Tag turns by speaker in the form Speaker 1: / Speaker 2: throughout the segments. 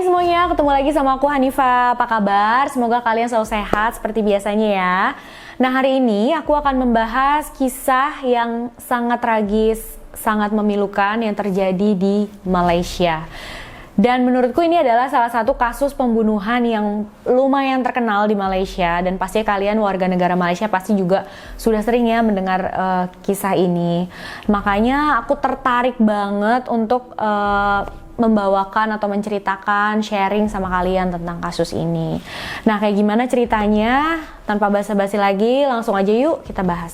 Speaker 1: Hai semuanya, ketemu lagi sama aku Hanifa. Apa kabar? Semoga kalian selalu sehat seperti biasanya ya. Nah, hari ini aku akan membahas kisah yang sangat tragis, sangat memilukan yang terjadi di Malaysia. Dan menurutku ini adalah salah satu kasus pembunuhan yang lumayan terkenal di Malaysia. Dan pasti kalian warga negara Malaysia pasti juga sudah sering ya mendengar kisah ini. Makanya aku tertarik banget untuk membawakan atau menceritakan, sharing sama kalian tentang kasus ini. Nah, kayak gimana ceritanya? Tanpa basa-basi lagi, langsung aja yuk kita bahas.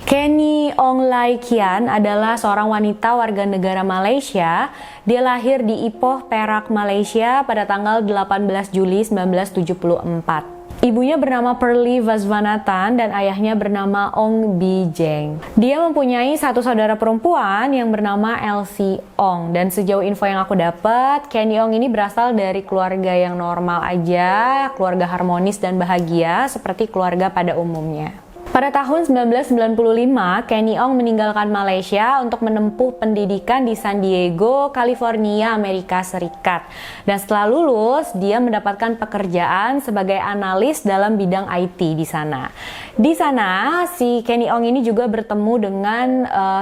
Speaker 1: Kenny Ong Lai Kian adalah seorang wanita warga negara Malaysia. Dia lahir di Ipoh, Perak, Malaysia pada tanggal 18 Juli 1974. Ibunya bernama Pearly Vaswanathan dan ayahnya bernama Ong Bi Jeng. Dia mempunyai satu saudara perempuan yang bernama Elsie Ong. Dan sejauh info yang aku dapat, Kenny Ong ini berasal dari keluarga yang normal aja, keluarga harmonis dan bahagia seperti keluarga pada umumnya. Pada tahun 1995, Kenny Ong meninggalkan Malaysia untuk menempuh pendidikan di San Diego, California, Amerika Serikat. Dan setelah lulus, dia mendapatkan pekerjaan sebagai analis dalam bidang IT di sana. Di sana, si Kenny Ong ini juga bertemu dengan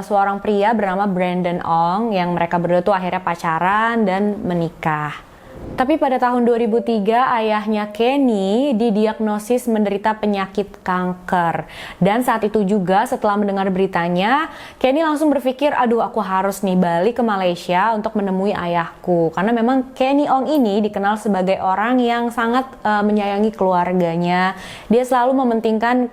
Speaker 1: seorang pria bernama Brandon Ong yang mereka berdua tuh akhirnya pacaran dan menikah. Tapi pada tahun 2003 ayahnya Kenny didiagnosis menderita penyakit kanker. Dan saat itu juga setelah mendengar beritanya, Kenny langsung berpikir, aduh aku harus nih balik ke Malaysia untuk menemui ayahku. Karena memang Kenny Ong ini dikenal sebagai orang yang sangat menyayangi keluarganya. Dia selalu mementingkan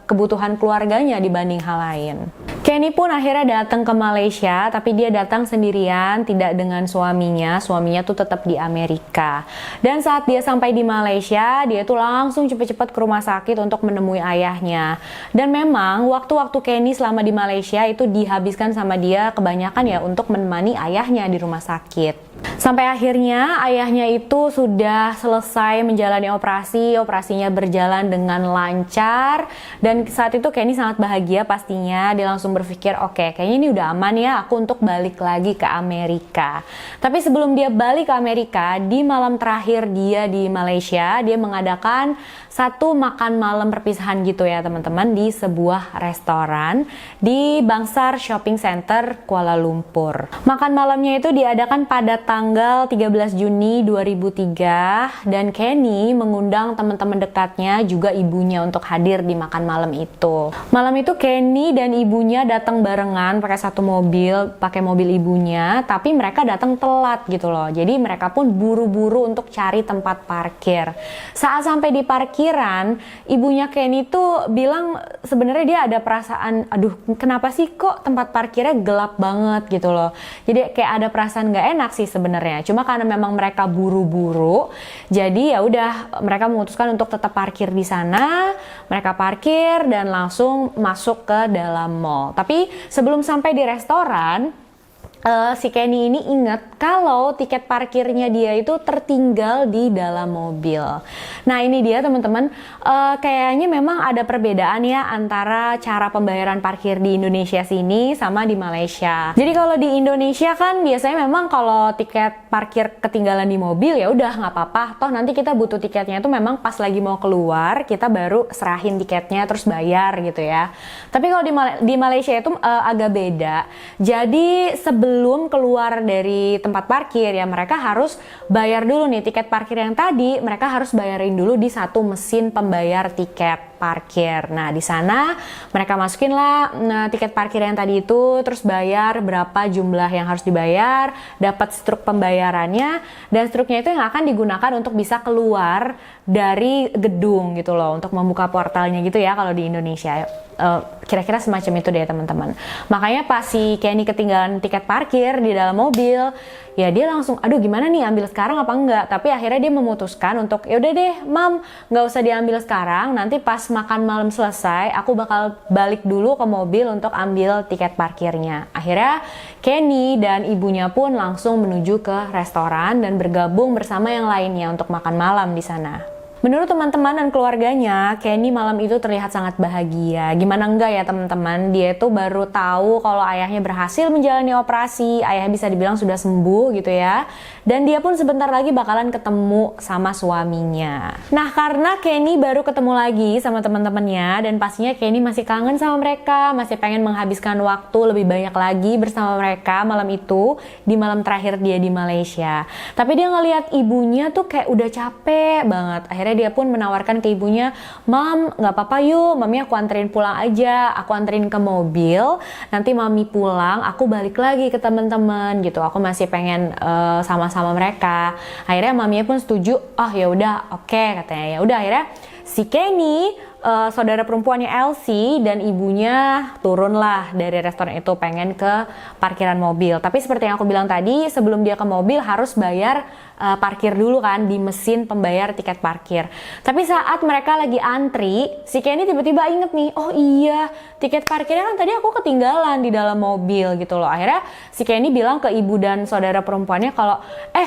Speaker 1: kebutuhan keluarganya dibanding hal lain. Kenny pun akhirnya datang ke Malaysia, tapi dia datang sendirian, tidak dengan suaminya. Suaminya tuh tetap di Amerika. Dan saat dia sampai di Malaysia, dia tuh langsung cepat-cepat ke rumah sakit untuk menemui ayahnya. Dan memang waktu-waktu Kenny selama di Malaysia itu dihabiskan sama dia kebanyakan ya untuk menemani ayahnya di rumah sakit. Sampai akhirnya ayahnya itu sudah selesai menjalani operasi, operasinya berjalan dengan lancar. Dan saat itu Kenny sangat bahagia pastinya, dia langsung berpikir, oke, kayaknya ini udah aman ya aku untuk balik lagi ke Amerika. Tapi sebelum dia balik ke Amerika, di malam terakhir dia di Malaysia, dia mengadakan satu makan malam perpisahan gitu ya teman-teman di sebuah restoran di Bangsar Shopping Center, Kuala Lumpur. Makan malamnya itu diadakan pada tanggal 13 Juni 2003 dan Kenny mengundang teman-teman dekatnya juga ibunya untuk hadir di makan malam itu. Malam itu Kenny dan ibunya datang barengan pakai satu mobil, pakai mobil ibunya, tapi mereka datang telat gitu loh. Jadi mereka pun buru-buru untuk cari tempat parkir. Saat sampai di parkiran, ibunya Kenny tuh bilang sebenarnya dia ada perasaan, aduh kenapa sih kok tempat parkirnya gelap banget gitu loh. Jadi kayak ada perasaan nggak enak sih sebenarnya. Cuma karena memang mereka buru-buru, jadi ya udah mereka memutuskan untuk tetap parkir di sana. Mereka parkir dan langsung masuk ke dalam mall. Tapi sebelum sampai di restoran, si Kenny ini ingat kalau tiket parkirnya dia itu tertinggal di dalam mobil. Nah ini dia teman-teman, kayaknya memang ada perbedaan ya antara cara pembayaran parkir di Indonesia sini sama di Malaysia. Jadi kalau di Indonesia kan biasanya memang kalau tiket parkir ketinggalan di mobil ya udah nggak apa-apa. Toh nanti kita butuh tiketnya itu memang pas lagi mau keluar kita baru serahin tiketnya terus bayar gitu ya. Tapi kalau di Malaysia itu agak beda. Jadi sebelum keluar dari tempat parkir ya mereka harus bayar dulu nih tiket parkir yang tadi, mereka harus bayarin dulu di satu mesin pembayar tiket parkir. Nah di sana mereka masukin lah tiket parkir yang tadi itu, terus bayar berapa jumlah yang harus dibayar, dapat struk pembayarannya, dan struknya itu yang akan digunakan untuk bisa keluar dari gedung gitu loh, untuk membuka portalnya gitu ya kalau di Indonesia. Kira-kira semacam itu deh teman-teman. Makanya pas si Kenny ketinggalan tiket parkir di dalam mobil, ya dia langsung aduh gimana nih ambil sekarang apa enggak. Tapi akhirnya dia memutuskan untuk ya udah deh mam, nggak usah diambil sekarang, nanti pas makan malam selesai aku bakal balik dulu ke mobil untuk ambil tiket parkirnya. Akhirnya Kenny dan ibunya pun langsung menuju ke restoran dan bergabung bersama yang lainnya untuk makan malam di sana. Menurut teman-teman dan keluarganya, Kenny malam itu terlihat sangat bahagia. Gimana enggak ya teman-teman, dia itu baru tahu kalau ayahnya berhasil menjalani operasi, ayah bisa dibilang sudah sembuh gitu ya. Dan dia pun sebentar lagi bakalan ketemu sama suaminya. Nah, karena Kenny baru ketemu lagi sama teman-temannya dan pastinya Kenny masih kangen sama mereka, masih pengen menghabiskan waktu lebih banyak lagi bersama mereka malam itu, di malam terakhir dia di Malaysia. Tapi dia ngelihat ibunya tuh kayak udah capek banget. Akhirnya dia pun menawarkan ke ibunya, "Mam, nggak apa-apa yuk, Mami aku anterin pulang aja, aku anterin ke mobil, nanti Mami pulang, aku balik lagi ke teman-teman gitu, aku masih pengen sama-sama mereka." Akhirnya Maminya pun setuju, "Oh ya udah, oke," katanya. Ya udah, akhirnya si Kenny, saudara perempuannya Elsie dan ibunya turunlah dari restoran itu pengen ke parkiran mobil. Tapi seperti yang aku bilang tadi, sebelum dia ke mobil harus bayar parkir dulu kan di mesin pembayar tiket parkir. Tapi saat mereka lagi antri, si Kenny tiba-tiba inget nih, oh iya tiket parkirnya kan tadi aku ketinggalan di dalam mobil gitu loh. Akhirnya si Kenny bilang ke ibu dan saudara perempuannya kalau,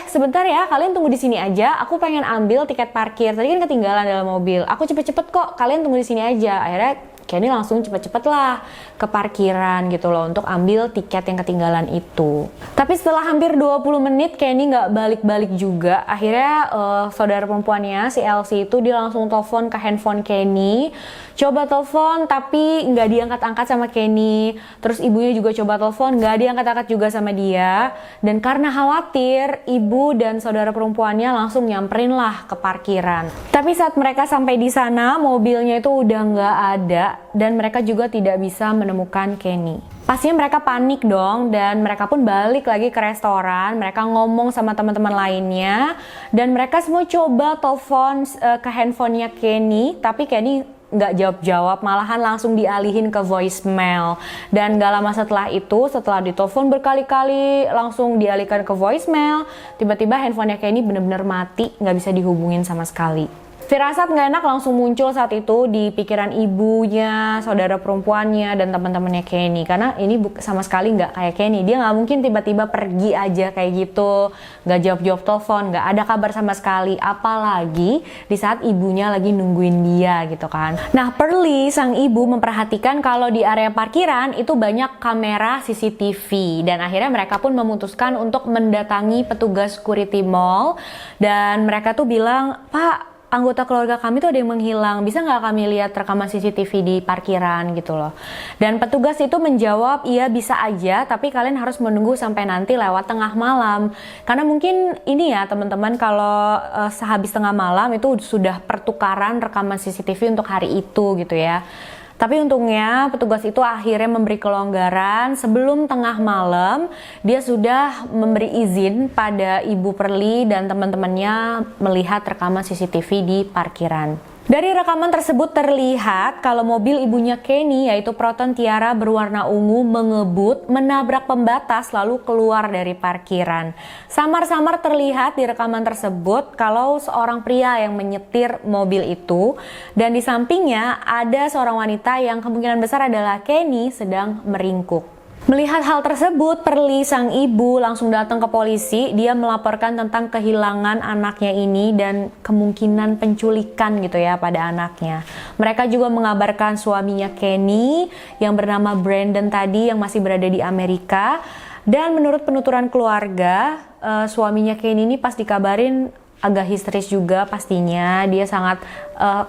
Speaker 1: sebentar ya, kalian tunggu di sini aja, aku pengen ambil tiket parkir, tadi kan ketinggalan dalam mobil, aku cepet-cepet kok, kalian tunggu di sini aja. Akhirnya Kenny langsung cepet-cepet lah ke parkiran gitu loh untuk ambil tiket yang ketinggalan itu. Tapi setelah hampir 20 menit Kenny nggak balik-balik juga. Akhirnya saudara perempuannya si Elsie itu dia langsung telepon ke handphone Kenny. Coba telepon tapi nggak diangkat-angkat sama Kenny. Terus ibunya juga coba telepon, nggak diangkat-angkat juga sama dia. Dan karena khawatir, ibu dan saudara perempuannya langsung nyamperin lah ke parkiran. Tapi saat mereka sampai di sana, mobilnya itu udah nggak ada dan mereka juga tidak bisa menemukan Kenny. Pastinya mereka panik dong dan mereka pun balik lagi ke restoran. Mereka ngomong sama teman-teman lainnya dan mereka semua coba telepon ke handphonenya Kenny, tapi Kenny nggak jawab-jawab, malahan langsung dialihin ke voicemail. Dan gak lama setelah itu, setelah ditelepon berkali-kali langsung dialihkan ke voicemail, tiba-tiba handphonenya Kenny bener-bener mati, nggak bisa dihubungin sama sekali. Firasat nggak enak langsung muncul saat itu di pikiran ibunya, saudara perempuannya, dan teman-temannya Kenny. Karena ini sama sekali nggak kayak Kenny. Dia nggak mungkin tiba-tiba pergi aja kayak gitu, nggak jawab-jawab telepon, nggak ada kabar sama sekali. Apalagi di saat ibunya lagi nungguin dia gitu kan. Nah, Pearly, sang ibu memperhatikan kalau di area parkiran itu banyak kamera CCTV. Dan akhirnya mereka pun memutuskan untuk mendatangi petugas security mall. Dan mereka tuh bilang, "Pak, anggota keluarga kami tuh ada yang menghilang, bisa nggak kami lihat rekaman CCTV di parkiran gitu loh." Dan petugas itu menjawab, "Iya bisa aja, tapi kalian harus menunggu sampai nanti lewat tengah malam." Karena mungkin ini ya teman-teman, kalau sehabis tengah malam itu sudah pertukaran rekaman CCTV untuk hari itu gitu ya. Tapi untungnya petugas itu akhirnya memberi kelonggaran. Sebelum tengah malam, dia sudah memberi izin pada Ibu Pearly dan teman-temannya melihat rekaman CCTV di parkiran. Dari rekaman tersebut terlihat kalau mobil ibunya Kenny, yaitu Proton Tiara berwarna ungu, mengebut, menabrak pembatas lalu keluar dari parkiran. Samar-samar terlihat di rekaman tersebut kalau seorang pria yang menyetir mobil itu, dan di sampingnya ada seorang wanita yang kemungkinan besar adalah Kenny sedang meringkuk. Melihat hal tersebut, Pearly, sang ibu, langsung datang ke polisi. Dia melaporkan tentang kehilangan anaknya ini dan kemungkinan penculikan gitu ya pada anaknya. Mereka juga mengabarkan suaminya Kenny yang bernama Brandon tadi yang masih berada di Amerika. Dan menurut penuturan keluarga, suaminya Kenny ini pas dikabarin agak histeris juga pastinya. Dia sangat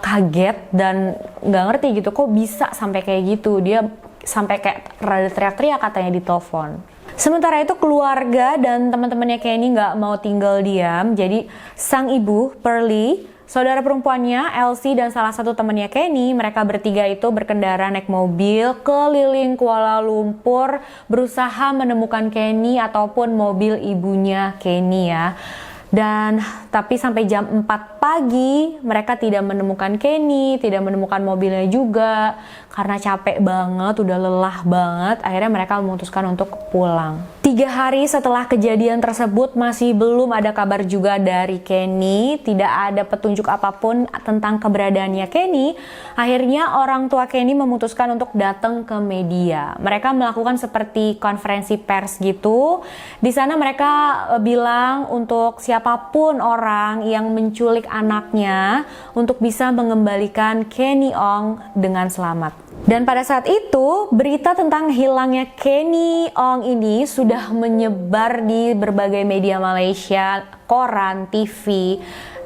Speaker 1: kaget dan nggak ngerti gitu kok bisa sampai kayak gitu. Dia sampai kayak rada teriak-teriak katanya di telepon. Sementara itu keluarga dan teman-temannya Kenny nggak mau tinggal diam. Jadi sang ibu Pearly, saudara perempuannya Elsie dan salah satu temannya Kenny, mereka bertiga itu berkendara naik mobil keliling Kuala Lumpur berusaha menemukan Kenny ataupun mobil ibunya Kenny ya. Dan tapi sampai jam 4 pagi mereka tidak menemukan Kenny, tidak menemukan mobilnya juga. Karena capek banget, udah lelah banget, akhirnya mereka memutuskan untuk pulang. 3 3 hari setelah kejadian tersebut masih belum ada kabar juga dari Kenny, tidak ada petunjuk apapun tentang keberadaannya Kenny. Akhirnya orang tua Kenny memutuskan untuk datang ke media. Mereka melakukan seperti konferensi pers gitu. Di sana mereka bilang untuk siapapun orang yang menculik anaknya untuk bisa mengembalikan Kenny Ong dengan selamat. Dan pada saat itu, berita tentang hilangnya Kenny Ong ini sudah menyebar di berbagai media Malaysia, koran, TV.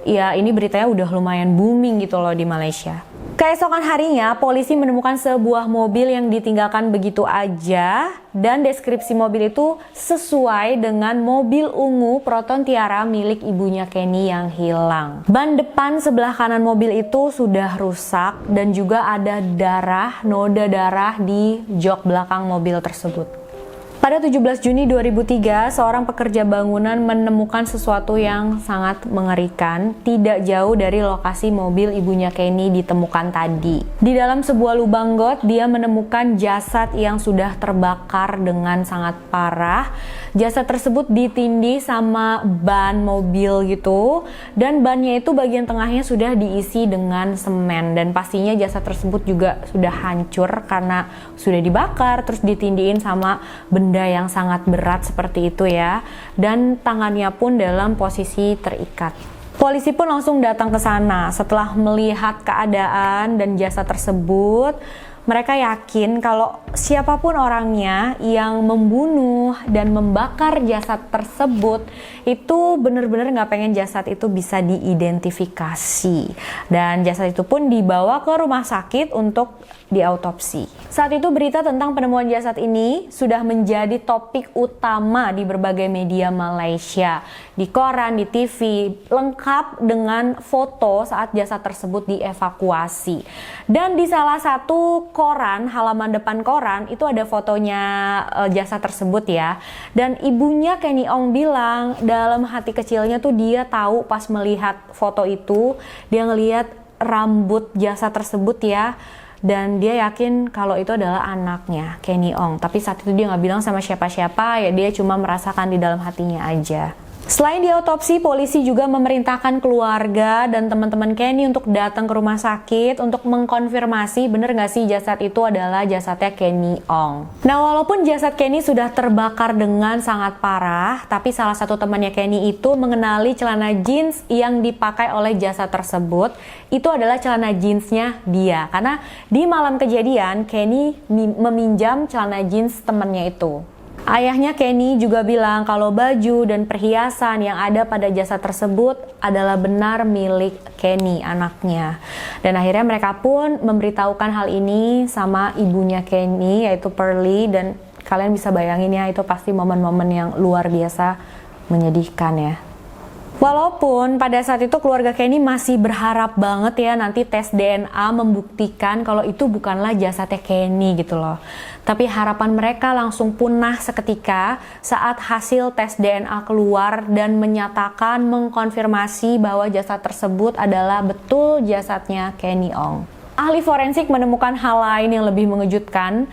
Speaker 1: Ya, ini beritanya udah lumayan booming gitu loh di Malaysia. Keesokan harinya, polisi menemukan sebuah mobil yang ditinggalkan begitu aja, dan deskripsi mobil itu sesuai dengan mobil ungu Proton Tiara milik ibunya Kenny yang hilang. Ban depan sebelah kanan mobil itu sudah rusak dan juga ada noda darah di jok belakang mobil tersebut. Pada 17 Juni 2003, seorang pekerja bangunan menemukan sesuatu yang sangat mengerikan tidak jauh dari lokasi mobil ibunya Kenny ditemukan tadi. Di dalam sebuah lubang got, dia menemukan jasad yang sudah terbakar dengan sangat parah. Jasad tersebut ditindih sama ban mobil gitu, dan bannya itu bagian tengahnya sudah diisi dengan semen, dan pastinya jasad tersebut juga sudah hancur karena sudah dibakar terus ditindihin sama benda yang sangat berat seperti itu ya, dan tangannya pun dalam posisi terikat. Polisi pun langsung datang ke sana. Setelah melihat keadaan dan jasad tersebut, mereka yakin kalau siapapun orangnya yang membunuh dan membakar jasad tersebut itu benar-benar nggak pengen jasad itu bisa diidentifikasi. Dan jasad itu pun dibawa ke rumah sakit untuk diautopsi. Saat itu berita tentang penemuan jasad ini sudah menjadi topik utama di berbagai media Malaysia, di koran, di TV, lengkap dengan foto saat jasad tersebut dievakuasi. Dan di salah satu koran, halaman depan koran itu ada fotonya jasad tersebut ya. Dan ibunya Kenny Ong bilang dalam hati kecilnya tuh dia tahu pas melihat foto itu, dia ngelihat rambut jasad tersebut ya. Dan dia yakin kalau itu adalah anaknya, Kenny Ong. Tapi saat itu dia nggak bilang sama siapa-siapa, ya dia cuma merasakan di dalam hatinya aja. Selain diautopsi, polisi juga memerintahkan keluarga dan teman-teman Kenny untuk datang ke rumah sakit untuk mengkonfirmasi bener nggak sih jasad itu adalah jasadnya Kenny Ong. Nah, walaupun jasad Kenny sudah terbakar dengan sangat parah, tapi salah satu temannya Kenny itu mengenali celana jeans yang dipakai oleh jasad tersebut itu adalah celana jeansnya dia. Karena di malam kejadian, Kenny meminjam celana jeans temannya itu. Ayahnya Kenny juga bilang kalau baju dan perhiasan yang ada pada jasad tersebut adalah benar milik Kenny, anaknya. Dan akhirnya mereka pun memberitahukan hal ini sama ibunya Kenny, yaitu Pearly, dan kalian bisa bayangin ya, itu pasti momen-momen yang luar biasa menyedihkan ya. Walaupun pada saat itu keluarga Kenny masih berharap banget ya nanti tes DNA membuktikan kalau itu bukanlah jasadnya Kenny gitu loh. Tapi harapan mereka langsung punah seketika saat hasil tes DNA keluar dan menyatakan mengkonfirmasi bahwa jasad tersebut adalah betul jasadnya Kenny Ong. Ahli forensik menemukan hal lain yang lebih mengejutkan.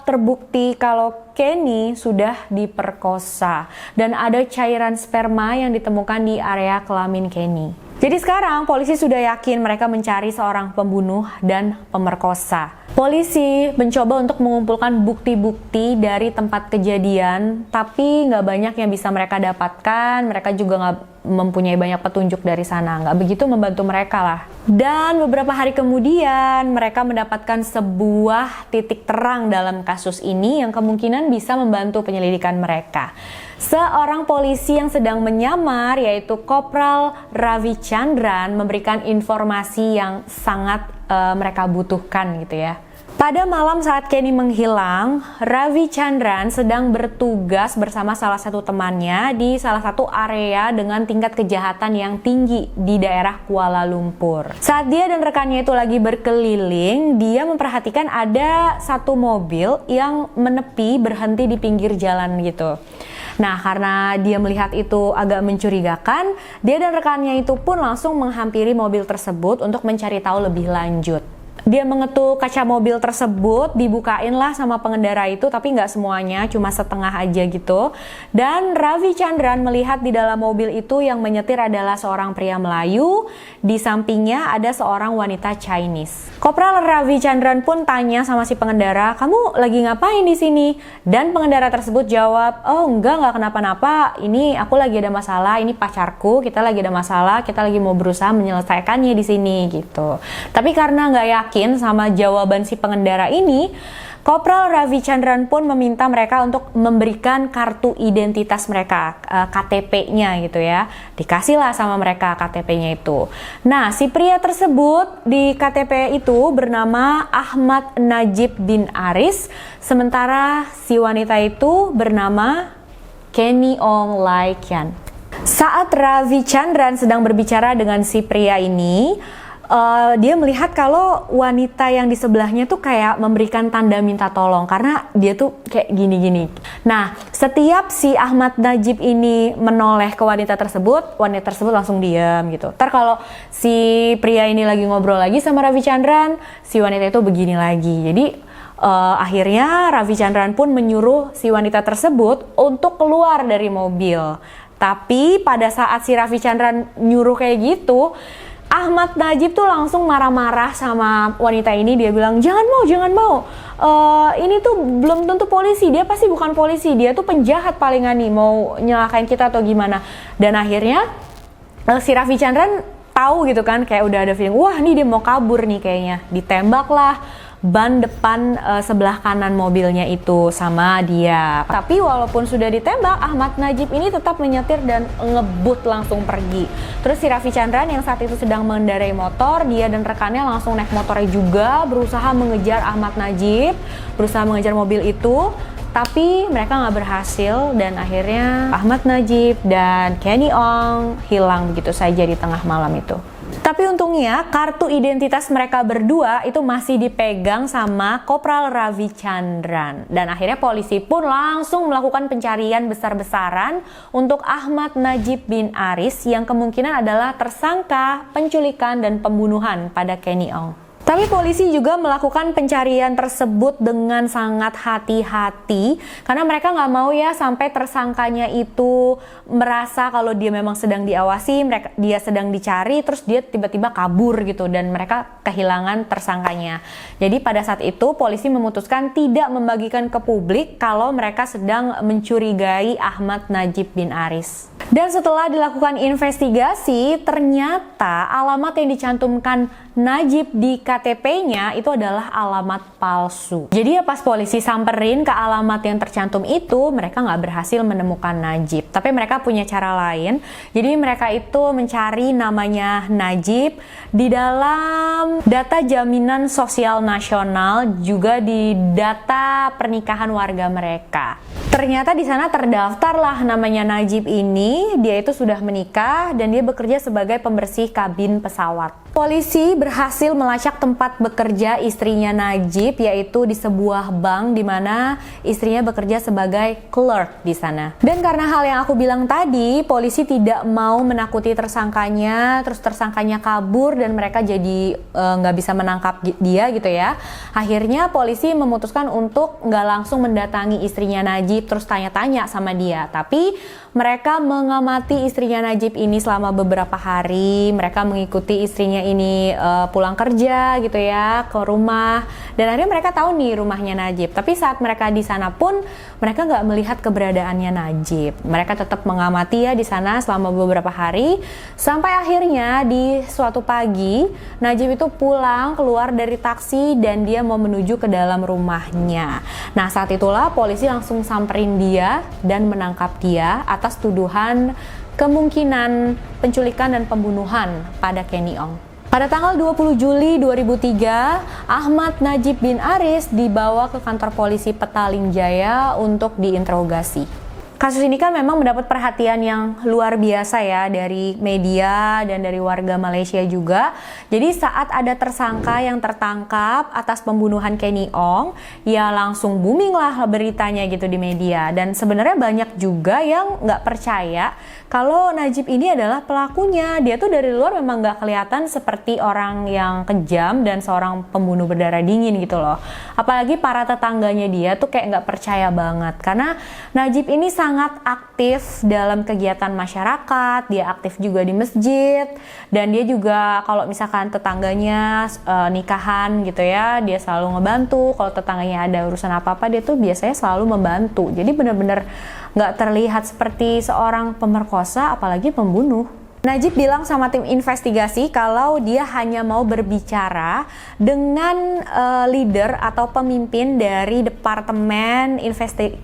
Speaker 1: Terbukti kalau Kenny sudah diperkosa dan ada cairan sperma yang ditemukan di area kelamin Kenny. Jadi sekarang polisi sudah yakin mereka mencari seorang pembunuh dan pemerkosa. Polisi mencoba untuk mengumpulkan bukti-bukti dari tempat kejadian, tapi nggak banyak yang bisa mereka dapatkan. Mereka juga nggak mempunyai banyak petunjuk dari sana, nggak begitu membantu mereka lah. Dan beberapa hari kemudian mereka mendapatkan sebuah titik terang dalam kasus ini yang kemungkinan bisa membantu penyelidikan mereka. Seorang polisi yang sedang menyamar, yaitu Kopral Ravi Chandran, memberikan informasi yang sangat mereka butuhkan gitu ya. Pada malam saat Kenny menghilang, Ravi Chandran sedang bertugas bersama salah satu temannya di salah satu area dengan tingkat kejahatan yang tinggi di daerah Kuala Lumpur. Saat dia dan rekannya itu lagi berkeliling, dia memperhatikan ada satu mobil yang menepi berhenti di pinggir jalan gitu. Nah, karena dia melihat itu agak mencurigakan, dia dan rekannya itu pun langsung menghampiri mobil tersebut untuk mencari tahu lebih lanjut. Dia mengetuk kaca mobil tersebut, dibukain lah sama pengendara itu, tapi nggak semuanya, cuma setengah aja gitu. Dan Ravi Chandran melihat di dalam mobil itu yang menyetir adalah seorang pria Melayu, di sampingnya ada seorang wanita Chinese. Kopral Ravi Chandran pun tanya sama si pengendara, "Kamu lagi ngapain di sini?" Dan pengendara tersebut jawab, "Oh enggak kenapa-napa, ini aku lagi ada masalah, ini pacarku, kita lagi ada masalah, kita lagi mau berusaha menyelesaikannya di sini," gitu. Tapi karena nggak yakin sama jawaban si pengendara ini, Kopral Ravi Chandran pun meminta mereka untuk memberikan kartu identitas mereka, KTP-nya gitu ya. Dikasihlah sama mereka KTP-nya itu. Nah, si pria tersebut di KTP itu bernama Ahmad Najib bin Aris, sementara si wanita itu bernama Kenny Ong Lai Kian. Saat Ravi Chandran sedang berbicara dengan si pria ini, dia melihat kalau wanita yang di sebelahnya tuh kayak memberikan tanda minta tolong karena dia tuh kayak gini-gini. Nah, setiap si Ahmad Najib ini menoleh ke wanita tersebut langsung diam gitu. Ntar kalau si pria ini lagi ngobrol lagi sama Ravi Chandran, si wanita itu begini lagi. Jadi akhirnya Ravi Chandran pun menyuruh si wanita tersebut untuk keluar dari mobil. Tapi pada saat si Ravi Chandran nyuruh kayak gitu, Ahmad Najib tuh langsung marah-marah sama wanita ini. Dia bilang, jangan mau, ini tuh belum tentu polisi, dia pasti bukan polisi, dia tuh penjahat palingan nih, mau nyelakain kita atau gimana. Dan akhirnya si Ravi Chandran tahu gitu kan, kayak udah ada feeling, wah nih dia mau kabur nih kayaknya. Ditembaklah ban depan sebelah kanan mobilnya itu sama dia. Tapi walaupun sudah ditembak, Ahmad Najib ini tetap menyetir dan ngebut langsung pergi. Terus si Ravi Chandran yang saat itu sedang mengendarai motor, dia dan rekannya langsung naik motornya juga, berusaha mengejar Ahmad Najib, berusaha mengejar mobil itu. Tapi mereka nggak berhasil dan akhirnya Ahmad Najib dan Kenny Ong hilang begitu saja di tengah malam itu. Tapi untungnya kartu identitas mereka berdua itu masih dipegang sama Kopral Ravi Chandran. Dan akhirnya polisi pun langsung melakukan pencarian besar-besaran untuk Ahmad Najib bin Aris yang kemungkinan adalah tersangka penculikan dan pembunuhan pada Kenny Ong. Tapi polisi juga melakukan pencarian tersebut dengan sangat hati-hati karena mereka nggak mau ya sampai tersangkanya itu merasa kalau dia memang sedang diawasi, dia sedang dicari, terus dia tiba-tiba kabur gitu dan mereka kehilangan tersangkanya. Jadi pada saat itu polisi memutuskan tidak membagikan ke publik kalau mereka sedang mencurigai Ahmad Najib bin Aris. Dan setelah dilakukan investigasi, ternyata alamat yang dicantumkan Najib di KTP-nya itu adalah alamat palsu. Jadi ya pas polisi samperin ke alamat yang tercantum itu, mereka nggak berhasil menemukan Najib. Tapi mereka punya cara lain. Jadi mereka itu mencari namanya Najib di dalam data jaminan sosial nasional, juga di data pernikahan warga mereka. Ternyata di sana terdaftarlah namanya Najib ini, dia itu sudah menikah dan dia bekerja sebagai pembersih kabin pesawat. Polisi berhasil melacak tempat bekerja istrinya Najib, yaitu di sebuah bank di mana istrinya bekerja sebagai clerk di sana. Dan karena hal yang aku bilang tadi, polisi tidak mau menakuti tersangkanya, terus tersangkanya kabur dan mereka jadi nggak bisa menangkap dia gitu ya. Akhirnya polisi memutuskan untuk nggak langsung mendatangi istrinya Najib terus tanya-tanya sama dia, tapi mereka mengamati istrinya Najib ini selama beberapa hari. Mereka mengikuti istrinya ini pulang kerja gitu ya, ke rumah, dan akhirnya mereka tahu nih rumahnya Najib. Tapi saat mereka di sana pun mereka nggak melihat keberadaannya Najib. Mereka tetap mengamati ya di sana selama beberapa hari, sampai akhirnya di suatu pagi Najib itu pulang keluar dari taksi dan dia mau menuju ke dalam rumahnya. Nah saat itulah polisi langsung samperin dia dan menangkap dia atas tuduhan kemungkinan penculikan dan pembunuhan pada Kenny Ong. Pada tanggal 20 Juli 2003, Ahmad Najib bin Aris dibawa ke kantor polisi Petaling Jaya untuk diinterogasi. Kasus ini kan memang mendapat perhatian yang luar biasa ya dari media dan dari warga Malaysia juga. Jadi saat ada tersangka yang tertangkap atas pembunuhan Kenny Ong, ya langsung booming lah beritanya gitu di media. Dan sebenarnya banyak juga yang nggak percaya kalau Najib ini adalah pelakunya. Dia tuh dari luar memang nggak kelihatan seperti orang yang kejam dan seorang pembunuh berdarah dingin gitu loh. Apalagi para tetangganya dia tuh kayak nggak percaya banget. Karena Najib ini sangat aktif dalam kegiatan masyarakat, dia aktif juga di masjid, dan dia juga kalau misalkan tetangganya nikahan gitu ya, dia selalu ngebantu. Kalau tetangganya ada urusan apa-apa, dia tuh biasanya selalu membantu. Jadi benar-benar nggak terlihat seperti seorang pemerkosa, apalagi pembunuh. Najib bilang sama tim investigasi kalau dia hanya mau berbicara dengan leader atau pemimpin dari Departemen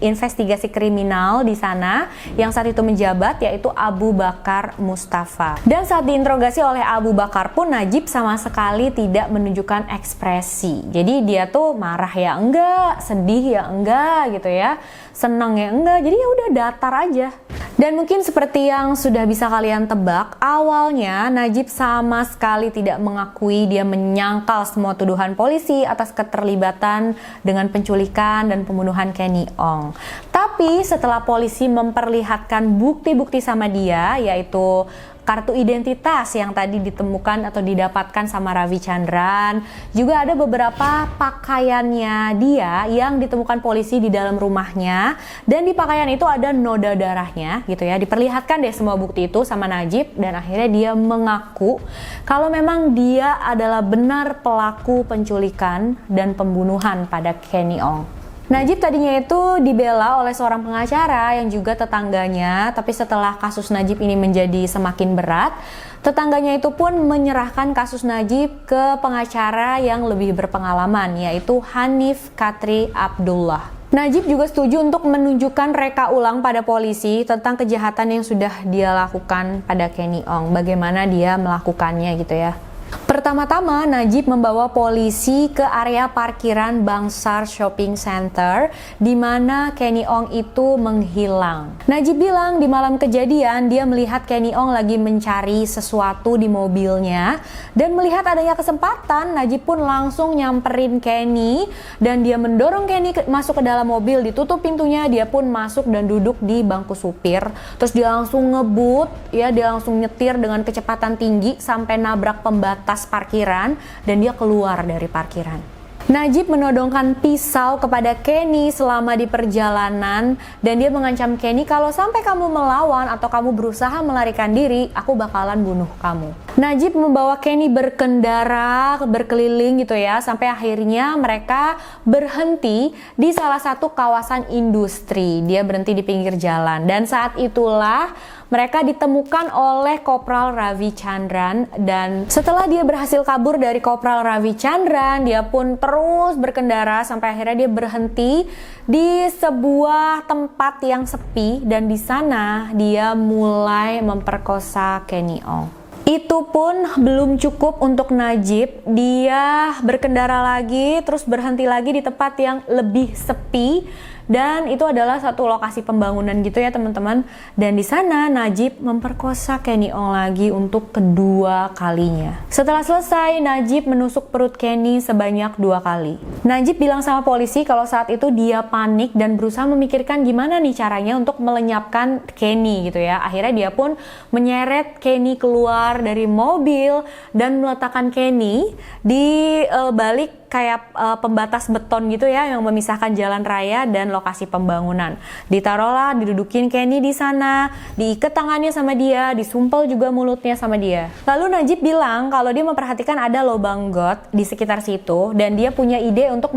Speaker 1: Investigasi Kriminal di sana yang saat itu menjabat, yaitu Abu Bakar Mustafa. Dan saat diinterogasi oleh Abu Bakar pun Najib sama sekali tidak menunjukkan ekspresi. Jadi dia tuh marah ya enggak, sedih ya enggak gitu ya, senang ya enggak. Jadi ya udah datar aja. Dan mungkin seperti yang sudah bisa kalian tebak, awalnya Najib sama sekali tidak mengakui, dia menyangkal semua tuduhan polisi atas keterlibatan dengan penculikan dan pembunuhan Kenny Ong. Tapi setelah polisi memperlihatkan bukti-bukti sama dia, yaitu kartu identitas yang tadi ditemukan atau didapatkan sama Ravi Chandran, juga ada beberapa pakaiannya dia yang ditemukan polisi di dalam rumahnya, dan di pakaian itu ada noda darahnya gitu ya. Diperlihatkan deh semua bukti itu sama Najib, dan akhirnya dia mengaku kalau memang dia adalah benar pelaku penculikan dan pembunuhan pada Kenny Ong. Najib tadinya itu dibela oleh seorang pengacara yang juga tetangganya, tapi setelah kasus Najib ini menjadi semakin berat, tetangganya itu pun menyerahkan kasus Najib ke pengacara yang lebih berpengalaman, yaitu Hanif Katri Abdullah. Najib juga setuju untuk menunjukkan reka ulang pada polisi tentang kejahatan yang sudah dia lakukan pada Kenny Ong, bagaimana dia melakukannya gitu ya. Pertama-tama, Najib membawa polisi ke area parkiran Bangsar Shopping Center di mana Kenny Ong itu menghilang. Najib bilang di malam kejadian dia melihat Kenny Ong lagi mencari sesuatu di mobilnya, dan melihat adanya kesempatan, Najib pun langsung nyamperin Kenny dan dia mendorong Kenny masuk ke dalam mobil, ditutup pintunya, dia pun masuk dan duduk di bangku supir. Terus dia langsung ngebut, ya dia langsung nyetir dengan kecepatan tinggi sampai nabrak pembatas parkiran dan dia keluar dari parkiran. Najib menodongkan pisau kepada Kenny selama di perjalanan, dan dia mengancam Kenny kalau sampai kamu melawan atau kamu berusaha melarikan diri, aku bakalan bunuh kamu. Najib membawa Kenny berkendara berkeliling gitu ya, sampai akhirnya mereka berhenti di salah satu kawasan industri. Dia berhenti di pinggir jalan, dan saat itulah mereka ditemukan oleh Kopral Ravi Chandran, dan setelah dia berhasil kabur dari Kopral Ravi Chandran, dia pun terus berkendara sampai akhirnya dia berhenti di sebuah tempat yang sepi, dan di sana dia mulai memperkosa Kenny Ong. Itu pun belum cukup untuk Najib, dia berkendara lagi, terus berhenti lagi di tempat yang lebih sepi, dan itu adalah satu lokasi pembangunan gitu ya teman-teman. Dan di sana Najib memperkosa Kenny Ong lagi untuk kedua kalinya. Setelah selesai, Najib menusuk perut Kenny sebanyak 2 kali. Najib bilang sama polisi kalau saat itu dia panik dan berusaha memikirkan gimana nih caranya untuk melenyapkan Kenny gitu ya. Akhirnya dia pun menyeret Kenny keluar dari mobil dan meletakkan Kenny di balik kayak pembatas beton gitu ya yang memisahkan jalan raya dan lokasi pembangunan. Ditaruhlah, didudukin Kenny di sana, diikat tangannya sama dia, disumpel juga mulutnya sama dia. Lalu Najib bilang kalau dia memperhatikan ada lubang got di sekitar situ, dan dia punya ide untuk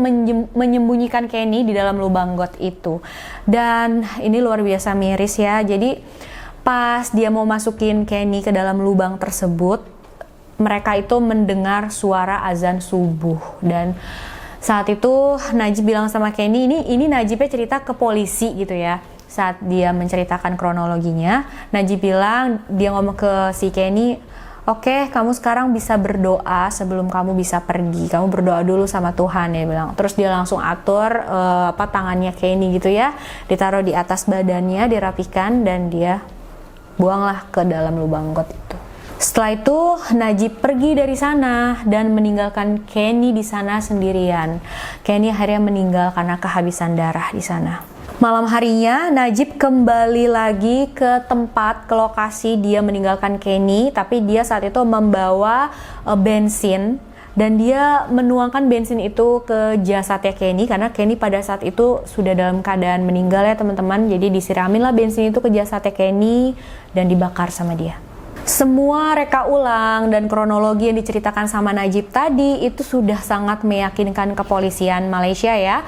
Speaker 1: menyembunyikan Kenny di dalam lubang got itu. Dan ini luar biasa miris ya. Jadi pas dia mau masukin Kenny ke dalam lubang tersebut, mereka itu mendengar suara azan subuh, dan saat itu Najib bilang sama Kenny, ini Najibnya cerita ke polisi gitu ya. Saat dia menceritakan kronologinya, Najib bilang, dia ngomong ke si Kenny, oke, kamu sekarang bisa berdoa sebelum kamu bisa pergi. Kamu berdoa dulu sama Tuhan, dia bilang. Terus dia langsung atur tangannya Kenny gitu ya, ditaruh di atas badannya, dirapikan, dan dia buanglah ke dalam lubang got itu. Setelah itu Najib pergi dari sana dan meninggalkan Kenny di sana sendirian. Kenny akhirnya meninggal karena kehabisan darah di sana. Malam harinya Najib kembali lagi ke lokasi dia meninggalkan Kenny, tapi dia saat itu membawa bensin dan dia menuangkan bensin itu ke jasadnya Kenny karena Kenny pada saat itu sudah dalam keadaan meninggal ya teman-teman. Jadi disiraminlah bensin itu ke jasadnya Kenny dan dibakar sama dia. Semua reka ulang dan kronologi yang diceritakan sama Najib tadi itu sudah sangat meyakinkan kepolisian Malaysia ya.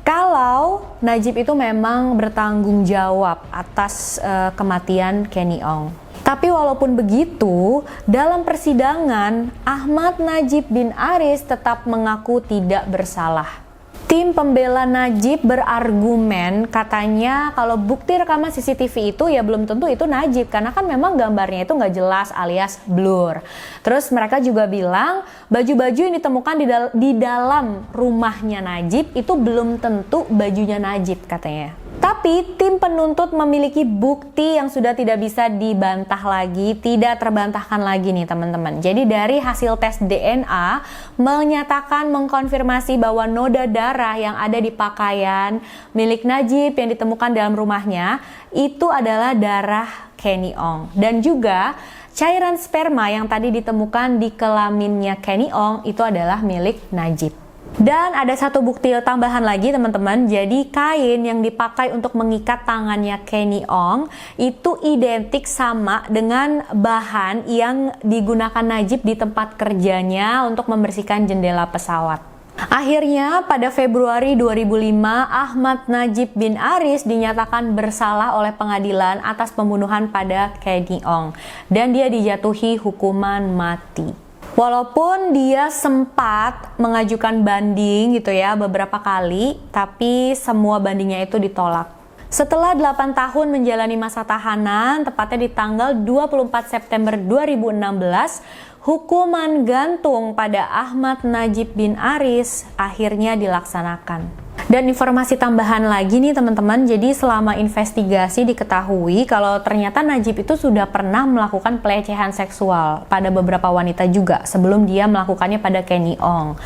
Speaker 1: Kalau Najib itu memang bertanggung jawab atas kematian Kenny Ong. Tapi walaupun begitu, dalam persidangan Ahmad Najib bin Aris tetap mengaku tidak bersalah. Tim pembela Najib berargumen katanya kalau bukti rekaman CCTV itu ya belum tentu itu Najib karena kan memang gambarnya itu nggak jelas alias blur. Terus mereka juga bilang baju-baju yang ditemukan di dalam rumahnya Najib itu belum tentu bajunya Najib katanya. Tapi tim penuntut memiliki bukti yang sudah tidak bisa dibantah lagi, tidak terbantahkan lagi nih teman-teman. Jadi dari hasil tes DNA menyatakan mengkonfirmasi bahwa noda darah yang ada di pakaian milik Najib yang ditemukan dalam rumahnya itu adalah darah Kenny Ong. Dan juga cairan sperma yang tadi ditemukan di kelaminnya Kenny Ong itu adalah milik Najib. Dan ada satu bukti tambahan lagi teman-teman, jadi kain yang dipakai untuk mengikat tangannya Kenny Ong itu identik sama dengan bahan yang digunakan Najib di tempat kerjanya untuk membersihkan jendela pesawat. Akhirnya pada Februari 2005 Ahmad Najib bin Aris dinyatakan bersalah oleh pengadilan atas pembunuhan pada Kenny Ong dan dia dijatuhi hukuman mati. Walaupun dia sempat mengajukan banding gitu ya beberapa kali, tapi semua bandingnya itu ditolak. Setelah 8 tahun menjalani masa tahanan, tepatnya di tanggal 24 September 2016, hukuman gantung pada Ahmad Najib bin Aris akhirnya dilaksanakan. Dan informasi tambahan lagi nih teman-teman, jadi selama investigasi diketahui kalau ternyata Najib itu sudah pernah melakukan pelecehan seksual pada beberapa wanita juga sebelum dia melakukannya pada Kenny Ong.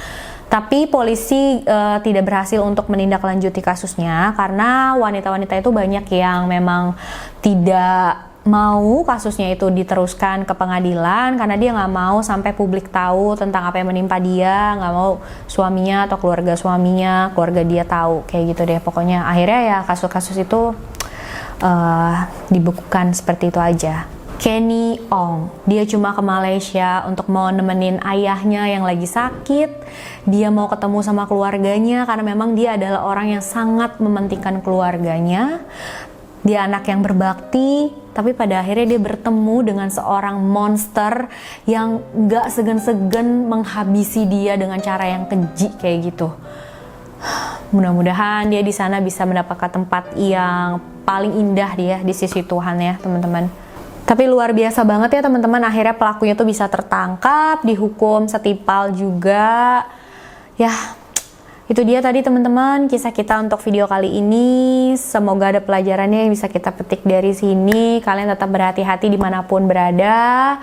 Speaker 1: Tapi polisi tidak berhasil untuk menindaklanjuti kasusnya karena wanita-wanita itu banyak yang memang tidak mau kasusnya itu diteruskan ke pengadilan karena dia nggak mau sampai publik tahu tentang apa yang menimpa dia, nggak mau suaminya atau keluarga suaminya, keluarga dia tahu, kayak gitu deh. Pokoknya akhirnya ya kasus-kasus itu dibukukan seperti itu aja. Kenny Ong, dia cuma ke Malaysia untuk mau nemenin ayahnya yang lagi sakit. Dia mau ketemu sama keluarganya karena memang dia adalah orang yang sangat mementingkan keluarganya. Dia anak yang berbakti, tapi pada akhirnya dia bertemu dengan seorang monster yang gak segan-segan menghabisi dia dengan cara yang keji kayak gitu. Mudah-mudahan dia di sana bisa mendapatkan tempat yang paling indah dia di sisi Tuhan ya teman-teman. Tapi luar biasa banget ya teman-teman, akhirnya pelakunya tuh bisa tertangkap, dihukum setimpal juga. Ya, itu dia tadi teman-teman kisah kita untuk video kali ini. Semoga ada pelajarannya yang bisa kita petik dari sini. Kalian tetap berhati-hati dimanapun berada.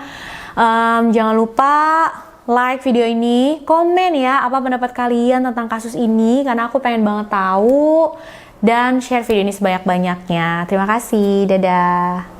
Speaker 1: Jangan lupa like video ini, komen ya apa pendapat kalian tentang kasus ini karena aku pengen banget tahu. Dan share video ini sebanyak-banyaknya. Terima kasih, dadah.